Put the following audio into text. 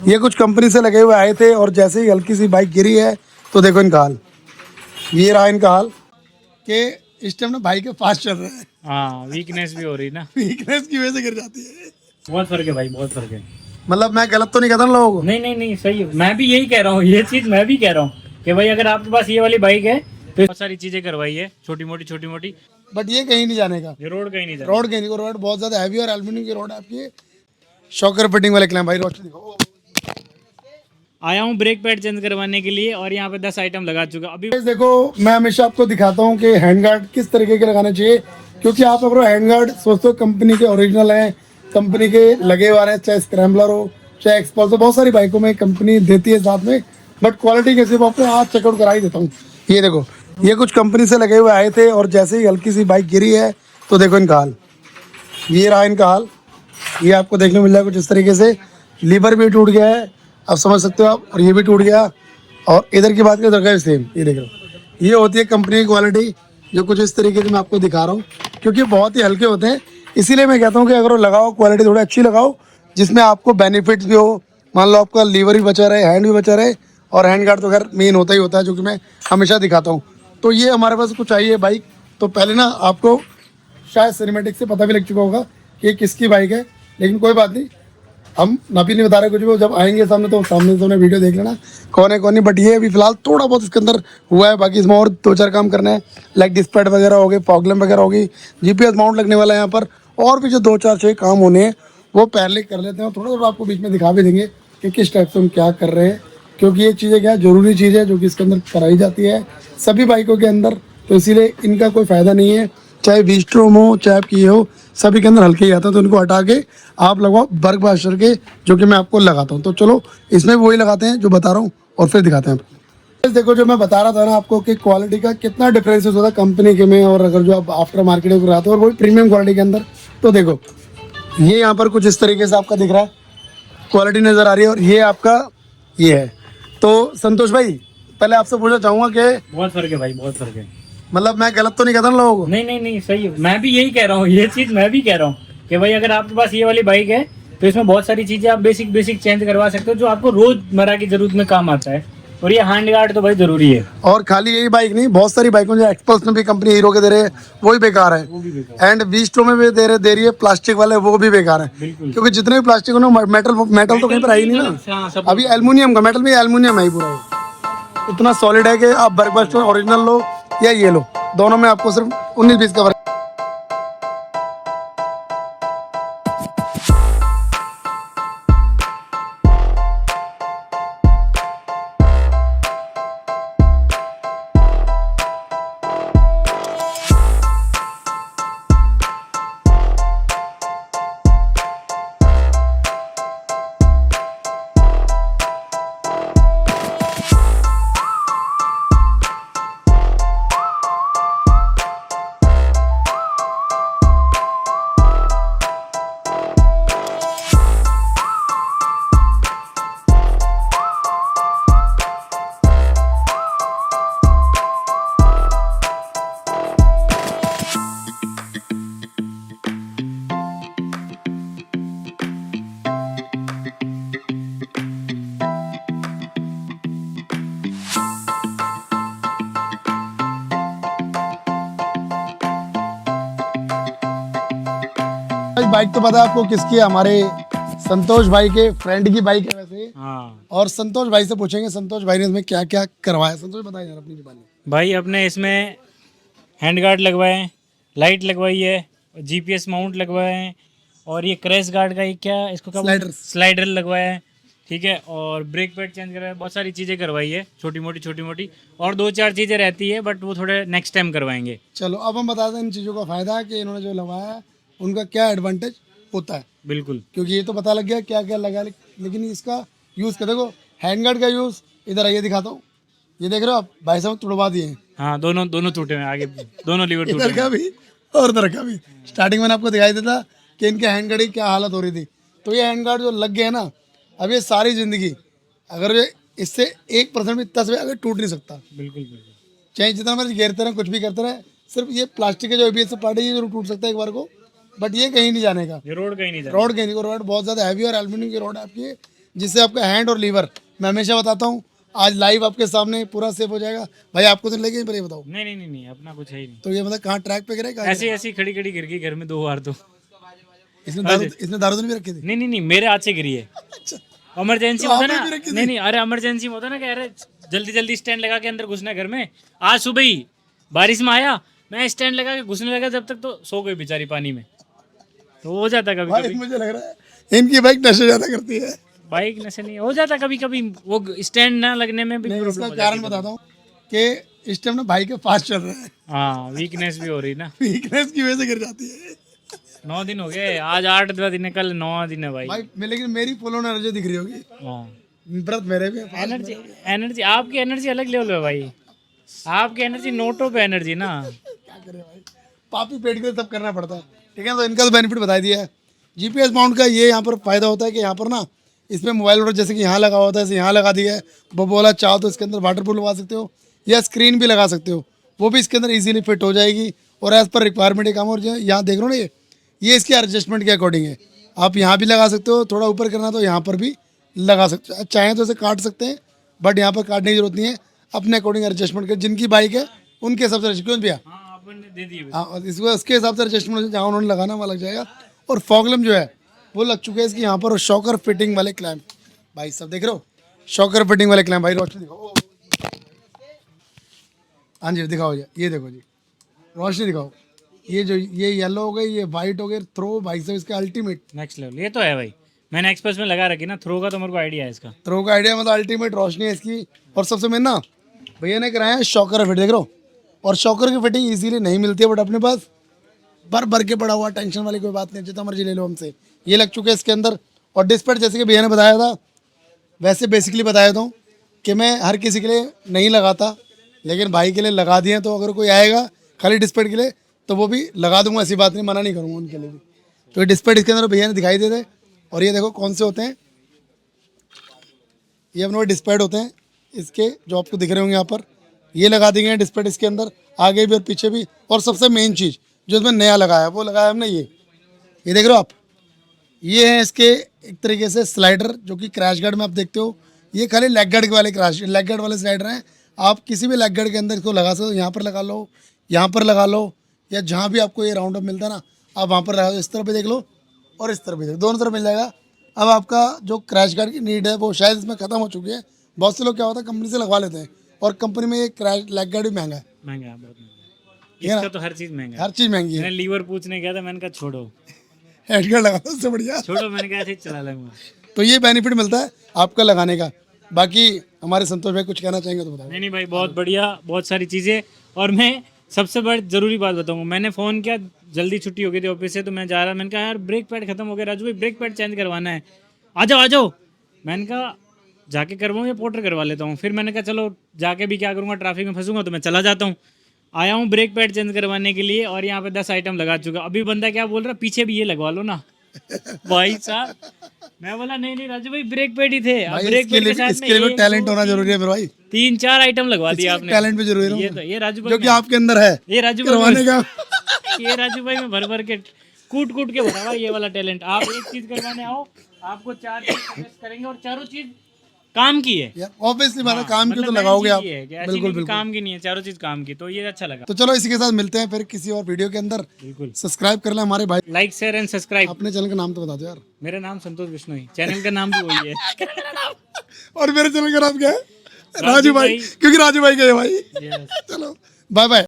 ये कुछ कंपनी से लगे हुए आए थे और जैसे ही हल्की सी बाइक गिरी है तो देखो इनका हाल, ये रहा इनका हाल कि इस टाइम ना भाई के पास चल रहा है। हाँ, वीकनेस भी हो रही ना। वीकनेस की वजह से गिर जाती है। बहुत फर्क है भाई, बहुत फर्क है। मतलब मैं गलत तो नहीं कहता ना लोगों को। नहीं नहीं नहीं, सही है। मैं भी यही कह रहा हूँ, ये चीज मैं भी कह रहा हूँ कि भाई अगर आपके पास ये वाली बाइक है तो बहुत सारी चीजें करवाई है, छोटी मोटी। बट ये कहीं नहीं जाने का, ये रोड कहीं नहीं जा रोड कहीं नहीं, रोड बहुत ज्यादा हैवी और एल्यूमिनियम की रोड है आपकी। शॉकर फिटिंग वाले क्लैम भाई, रोशनी दिखाओ। आया हूँ ब्रेक पैड चेंज करवाने के लिए और यहाँ पे 10 आइटम लगा चुका अभी। Guys, देखो मैं हमेशा आपको दिखाता हूँ कि हैंड गार्ड किस तरीके के लगाने चाहिए, क्योंकि आप अगर हैंड गार्ड सोचते हो कंपनी के ओरिजिनल हैं, कंपनी के लगे हुए हैं, चाहे स्क्रैम्बलर हो चाहे एक्सपल्स हो, बहुत सारी बाइकों में कंपनी देती है साथ में, बट क्वालिटी कैसी वो आपको आज चेकआउट करा ही देता हूँ। ये देखो, ये कुछ कंपनी से लगे हुए आए थे और जैसे ही हल्की सी बाइक गिरी है तो देखो इनका हाल, ये रहा इनका हाल। ये आपको देखने को मिल जाएगा कुछ इस तरीके से, लीवर भी टूट गया है, आप समझ सकते हो आप, और ये भी टूट गया। और इधर की बात करें तो सेम, ये देख लो, ये होती है कंपनी की क्वालिटी, जो कुछ इस तरीके से मैं आपको दिखा रहा हूँ, क्योंकि बहुत ही हल्के होते हैं। इसीलिए मैं कहता हूँ कि अगर वो लगाओ क्वालिटी थोड़ी अच्छी लगाओ, जिसमें आपको बेनिफिट्स भी हो। मान लो आपका लीवर भी बचा रहे, हैंड भी बचा रहे, और हैंड गार्ड तो खैर मेन होता ही होता है, जो कि मैं हमेशा दिखाता हूँ। तो ये हमारे पास कुछ आई है बाइक। तो पहले ना आपको शायद सिनेमेटिक से पता भी लग चुका होगा कि ये किसकी बाइक है, लेकिन कोई बात नहीं, हम अभी नहीं बता रहे कुछ भी, जब आएंगे सामने तो सामने से वीडियो देख लेना कौन है कौन नहीं। बट ये अभी फिलहाल थोड़ा बहुत इसके अंदर हुआ है, बाकी इसमें और 2-4 काम करना है, लाइक डिस्प्लेट वगैरह हो गए, फॉगलैम्प वगैरह होगी, जीपीएस माउंट लगने वाला है यहाँ पर, और भी जो 2-4-6 काम होने हैं वो पहले कर लेते हैं। थोड़ा थोड़ा आपको बीच में दिखा भी देंगे कि किस टाइप से हम क्या कर रहे हैं, क्योंकि ये चीज़ें क्या जरूरी चीज़ है जो कि इसके अंदर कराई जाती है सभी बाइकों के अंदर। तो इसीलिए इनका कोई फ़ायदा नहीं है, चाहे वीस्ट्रोम हो चाहे आपकी ये हो, सभी के अंदर हल्के ही आता है। तो इनको हटा के आप लगवाओ बर्ग बास्टर के, जो कि मैं आपको लगाता हूँ। तो चलो इसमें वही लगाते हैं जो बता रहा हूँ और फिर दिखाते हैं आपको। देखो जो मैं बता रहा था ना आपको कि क्वालिटी का कितना डिफरेंसेस होता है कंपनी के में, और अगर जो आप आफ्टर मार्केट में कराते हो और वही प्रीमियम क्वालिटी के अंदर। तो देखो ये यहाँ पर कुछ इस तरीके से आपका दिख रहा है, क्वालिटी नज़र आ रही है, और ये आपका ये है। तो संतोष भाई पहले आपसे पूछना चाहूँगा कि बहुत फर्क है भाई, बहुत फर्क है। मतलब मैं गलत तो नहीं कहता ना लोगों को। नहीं नहीं नहीं, सही है। मैं भी यही कह रहा हूँ, ये चीज मैं भी कह रहा हूँ कि भाई अगर आपके पास ये वाली बाइक है तो इसमें बहुत सारी चीजें आप बेसिक चेंज करवा सकते हो जो आपको रोजमर्रा की जरूरत में काम आता है। और ये हैंड गार्ड तो भाई जरूरी है। और खाली यही बाइक नहीं, बहुत सारी बाइकों जो एक्सपल्स में भी कंपनी हीरो के दे रहे हैं वो भी बेकार है, एंड वीस्ट्रो में भी दे रही है प्लास्टिक वाले, वो भी बेकार है। क्योंकि जितने भी प्लास्टिक हो ना, मेटल तो कहीं पर आई नहीं ना, अभी एल्युमिनियम का, मेटल भी एल्युमिनियम है ही पूरा, इतना सॉलिड है कि आप बर्गबस्टर ओरिजिनल लो या ये लो, दोनों में आपको सिर्फ 19-20 का फर्क। बाइक तो पता है आपको किसकी है, हमारे संतोष भाई के फ्रेंड की बाइक है वैसे। हाँ और संतोष भाई से पूछेंगे संतोष भाई ने इसमें क्या क्या करवाया। संतोष बताइए यार अपनी जुबानी। भाई, अपने इसमें हैंड गार्ड लगवाए हैं, लाइट लगवाई है, जीपीएस माउंट लगवाए हैं, और ये क्रैश गार्ड का ये क्या इसको क्या स्लाइडर लगवाया है, ठीक है। और ब्रेक पैड चेंज करवाया, बहुत सारी चीज़ें करवाई है, छोटी मोटी, और 2-4 चीज़ें रहती है बट वो थोड़े नेक्स्ट टाइम करवाएंगे। चलो अब हम बताते हैं इन चीज़ों का फ़ायदा कि इन्होंने जो लगवाया है उनका क्या एडवांटेज होता है। बिल्कुल, क्योंकि ये तो पता लग गया क्या क्या लगा, लेकिन इसका यूज़ कर देखो, हैंड गार्ड का यूज़ इधर आइए दिखाता हूँ। ये देख रहे हो आप, भाई साहब तुड़वा दिए हैं। हाँ, दोनों टूटे हैं आगे, दोनों लीवर टूटे इधर का भी और उधर का भी। स्टार्टिंग में आपको दिखाई देता कि इनके हैंड गार्ड की क्या हालत हो रही थी। तो ये हैंड गार्ड जो लग गया ना, अब ये सारी ज़िंदगी अगर ये इससे 1% भी 10 आगे टूट नहीं सकता। बिल्कुल बिल्कुल। चाहे जितना मर्जी घेरते रहे, कुछ भी करते रहे, सिर्फ ये प्लास्टिक के जो एबीएस पार्ट है ये जरूर टूट सकता है एक बार को, बट ये कहीं नहीं जाने का। ये रोड कहीं नहीं जा रोड कहीं नहीं, रोड बहुत ज़्यादा हैवी और एल्यूमिनियम की रोड है आपकी, जिससे आपका हैंड और लीवर, मैं हमेशा बताता हूँ, आज लाइव आपके सामने पूरा सेफ हो जाएगा। भाई आपको तो नहीं लगे, पर ये बताओ। नहीं नहीं नहीं नहीं, अपना कुछ है ही नहीं। तो ये मतलब कहाँ ट्रैक पे गिरे, कहाँ ऐसी ऐसी खड़ी खड़ी गिर गई घर में 2 बार तो। इसने दारू तो नहीं रखी थी? नहीं नहीं नहीं, मेरे हाथ से गिरी है। अच्छा, इमरजेंसी तो होता आपने ना, भी रखी थी? नहीं नहीं, अरे इमरजेंसी में होता ना कि अरे जल्दी जल्दी स्टैंड लगा के अंदर घुसना है घर में। आज सुबह ही बारिश में आया, मैं स्टैंड लगा के घुसने लगा, जब तक तो सो गई बेचारी पानी में। तो हो जाता कभी भाई कभी। मुझे लग रहा है इनकी बाइक नशे ज्यादा करती है। बाइक नशे नहीं, हो जाता कभी कभी, वो स्टैंड ना लगने में भी नहीं, प्रॉब्लम इसका हो कारण जाती है। बताता हूँ कि इस टाइम ना भाई के फास्ट चल रहा है, हाँ, वीकनेस भी हो रही ना। वीकनेस की वजह से गिर जाती है। 9 दिन हो गए, आज 8वां दिन है, कल 9वां दिन है भाई। भाई लेकिन मेरी फुल ऑन एनर्जी दिख रही होगी, हाँ, व्रत मेरे भी है। एनर्जी एनर्जी आपकी एनर्जी अलग लेवल है भाई। आपकी एनर्जी नोटों पे एनर्जी ना। क्या करें भाई, पापी पेट के लिए सब करना पड़ता है। ठीक है, तो इनका तो बेनिफिट बता दिया है। जीपीएस माउंट का ये यहाँ पर फायदा होता है कि यहाँ पर ना इसमें मोबाइल वोटर जैसे कि यहाँ लगा होता है, ऐसे यहाँ लगा दिया है। वो बोला चाहो तो इसके अंदर वाटर प्रूफ लगा सकते हो या स्क्रीन भी लगा सकते हो, वो भी इसके अंदर इजीली फिट हो जाएगी और एज पर रिक्वायरमेंट ये काम। और जो यहाँ देख रहे हो ना, ये इसके एडजस्टमेंट के अकॉर्डिंग है। आप यहाँ भी लगा सकते हो, थोड़ा ऊपर करना तो यहाँ पर भी लगा सकते हो, चाहें तो इसे काट सकते हैं, बट यहाँ पर काटने की जरूरत नहीं है। अपने अकॉर्डिंग एडजस्टमेंट कर, जिनकी बाइक है उनके हिसाब से, क्यों भैया? हाँ, आपने दे दिए। हाँ, और इसको उसके हिसाब से एडजस्टमेंट जहाँ उन्होंने लगाना वहाँ लग जाएगा। और फॉगलम जो है वो लग चुके हैं इसकी यहाँ पर। और शॉकर फिटिंग वाले क्लैम्प, भाई सब देख रहे हो, शॉकर फिटिंग वाले क्लैम्प। भाई रोशनी दिखाओ, हाँ जी दिखाओ जी, ये देखो जी, रोशनी दिखाओ। ये जो ये येलो हो गई, ये वाइट हो गई, थ्रो भाई साहब इसका अल्टीमेट नेक्स्ट लेवल, ये तो है भाई। मैंने एक्सप्रेस में लगा रखी ना थ्रो का, तो मेरे को आइडिया है इसका। थ्रो का आइडिया, मतलब अल्टीमेट रोशनी है इसकी। और सबसे मेन ना भैया ने कराया है शॉकर फिट, देख रहे हो। और शॉकर की फिटिंग इजीली नहीं मिलती है, बट अपने पास भर भर के पड़ा हुआ, टेंशन वाली कोई बात नहीं, जितना मर्जी ले लो हमसे। ये लग चुके हैं इसके अंदर। और डिस्पेट जैसे कि भैया ने बताया था, वैसे बेसिकली बताया था कि मैं हर किसी के लिए नहीं लगाता, लेकिन भाई के लिए लगा दिए। तो अगर कोई आएगा खाली डिस्पेट के लिए तो वो भी लगा दूंगा, ऐसी बात नहीं, मना नहीं करूँगा उनके लिए भी। तो ये डिस्पेट इसके अंदर भैया ने दिखाई दे थे। और ये देखो कौन से होते हैं, ये अपने डिस्पेट होते हैं इसके, जो आपको दिख रहे होंगे यहाँ पर। ये लगा दिए हैं डिस्पेट इसके अंदर, आगे भी और पीछे भी। और सबसे मेन चीज़ जो इसमें नया लगाया है, वो लगाया हमने ये देख रहे हो आप, ये है इसके एक तरीके से स्लाइडर, जो कि क्रैश गार्ड में आप देखते हो। ये खाली लेग गार्ड वाले लेग गार्ड वाले स्लाइडर हैं। आप किसी भी लेग गार्ड के अंदर इसको लगा सकते हो, यहाँ पर लगा लो, यहाँ पर लगा लो, या जहाँ भी आपको ये राउंड अप मिलता है ना, आप वहाँ पर लगा दो। इस तरफ भी देख लो और इस तरफ भी देख, दोनों तरफ मिल जाएगा। अब आपका जो क्रैश गार्ड की नीड है वो शायद इसमें ख़त्म हो चुकी है। बहुत से लोग क्या होता है कंपनी से लगवा लेते हैं, और कंपनी में ये क्रैश लेग गार्ड भी महंगा है। महंगा है, बहुत महंगा है। इसका तो हर चीज़ महंगा है। हर चीज़ महंगी है। मैंने लीवर पूछने गया था, मैंने कहा छोड़ो हेड गार्ड लगा दो, उससे बढ़िया। छोड़ो, मैंने कहा ऐसे ही चला लूंगा। तो ये बेनिफिट मिलता है आपका लगाने का। बाकी हमारे संतोष भाई कुछ कहना चाहेंगे तो बताओ। नहीं नहीं भाई, बहुत बढ़िया, बहुत सारी चीज़ें। और मैं सबसे बड़ी ज़रूरी बात बताऊंगा, मैंने फ़ोन किया, जल्दी छुट्टी हो गई थी ऑफिस से, तो मैं जा रहा, मैंने कहा यार ब्रेक पैड खत्म हो गया, राजू भाई ब्रेक पैड चेंज करवाना है, आ जाओ आ जाओ। मैंने कहा जाके करवाऊँ या पोर्टर करवा लेता हूँ। फिर मैंने कहा चलो जाके भी क्या करूँगा, ट्रैफिक में फंसूंगा, तो मैं चला जाता हूँ। आया हूँ ब्रेक पैड चेंज करवाने के लिए, और यहाँ पे 10 आइटम लगा चुका। अभी बंदा क्या बोल रहा, पीछे भी ये लगवा लो ना। भाई साहब, मैं बोला नहीं नहीं राजू भाई ब्रेक पैड ही थे। अब भाई ब्रेक पैड के साथ इसके लिए भी टैलेंट होना जरूरी है मेरे भाई। 3-4 आइटम लगवा दिया आपने। टैलेंट भी जरूरी है, ये राजू भाई जो कि आपके अंदर है, ये राजू करवाने का। ये राजू भाई में भर भर के कूट कूट के भरा हुआ ये वाला टैलेंट। आप एक चीज करवाने आओ, आपको 4 चीज सजेस्ट करेंगे और चारों चीज काम की है। यार ऑब्वियसली बात है, काम की मतलब तो main लगाओगे चीज आप। ये है कि ऐसी बिल्कुल नहीं कि बिल्कुल। काम की नहीं है, चारों चीज काम की, तो ये अच्छा लगा। तो चलो इसी के साथ मिलते हैं फिर किसी और वीडियो के अंदर। बिल्कुल, सब्सक्राइब कर लें हमारे भाई। Like share and subscribe. अपने चैनल का नाम तो बता दो यार। मेरा नाम संतोष बिश्नोई, चैनल का नाम भी वही है। और मेरे चैनल का नाम क्या है? राजू भाई, क्योंकि राजू भाई गए भाई। Yes. चलो बाय बाय।